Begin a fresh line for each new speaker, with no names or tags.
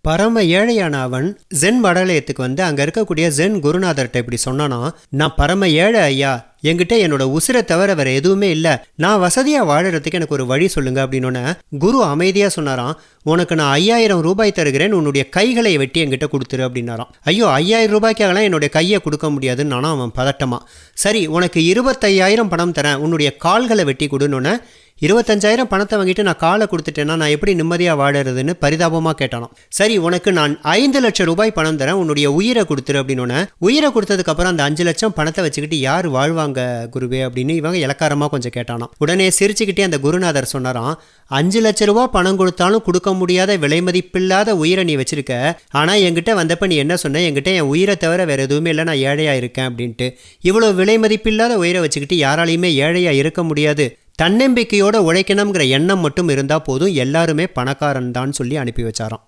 பரம ஏழையான அவன் ஜென் வடாலயத்துக்கு வந்து அங்க இருக்கக்கூடிய ஜென் குருநாதர்கிட்ட இப்படி சொன்னானா, நான் பரம ஏழை ஐயா, என்கிட்ட என்னோட உசிரை தவிர வேற எதுவுமே இல்லை, நான் வசதியா வாழறதுக்கு எனக்கு ஒரு வழி சொல்லுங்க அப்படின்னோடனே குரு அமைதியா சொன்னாராம், உனக்கு நான் 5000 ரூபாய் தருகிறேன், உன்னுடைய கைகளை வெட்டி என்கிட்ட கொடுத்துரு அப்படின்னாராம். ஐயோ 5000 ரூபாய்க்காகலாம் என்னுடைய கையை கொடுக்க முடியாதுன்னு நானும் அவன் பதட்டமா. சரி உனக்கு 25000 பணம் தரேன், உன்னுடைய கால்களை வெட்டி கொடுன்னொன்னே 25000 பணத்தை வாங்கிட்டு நான் காலை கொடுத்துட்டேன்னா நான் எப்படி நிம்மதியாக வாழறதுன்னு பரிதாபமாக கேட்டானாம். சரி உனக்கு நான் 5 லட்சம் ரூபாய் பணம் தரேன், உன்னுடைய உயிரை கொடுத்துரு அப்படின்னோடனே உயிரை கொடுத்ததுக்கப்புறம் அந்த 5 லட்சம் பணத்தை வச்சுக்கிட்டு யார் வாழ்வாங்க குருவே அப்படின்னு இவங்க இலக்காரமாக கொஞ்சம் கேட்டானாம். உடனே சிரிச்சுக்கிட்டே அந்த குருநாதர் சொன்னாராம், 5 லட்ச ரூபா பணம் கொடுத்தாலும் கொடுக்க முடியாத விலை மதிப்பில்லாத உயிரை நீ வச்சிருக்க, ஆனால் என்கிட்ட வந்தப்ப நீ என்ன சொன்ன, என்கிட்ட என் உயிரை தவிர வேற எதுவுமே இல்லை, நான் ஏழையாக இருக்கேன் அப்படின்ட்டு. இவ்வளோ விலை மதிப்பில்லாத உயிரை வச்சுக்கிட்டு யாராலையுமே ஏழையாக இருக்க முடியாது, தன்னம்பிக்கையோட உழைக்கணுங்கிற எண்ணம் மட்டும் இருந்தால் போதும், எல்லாருமே பணக்காரன் தான் சொல்லி அனுப்பி வச்சாராம்.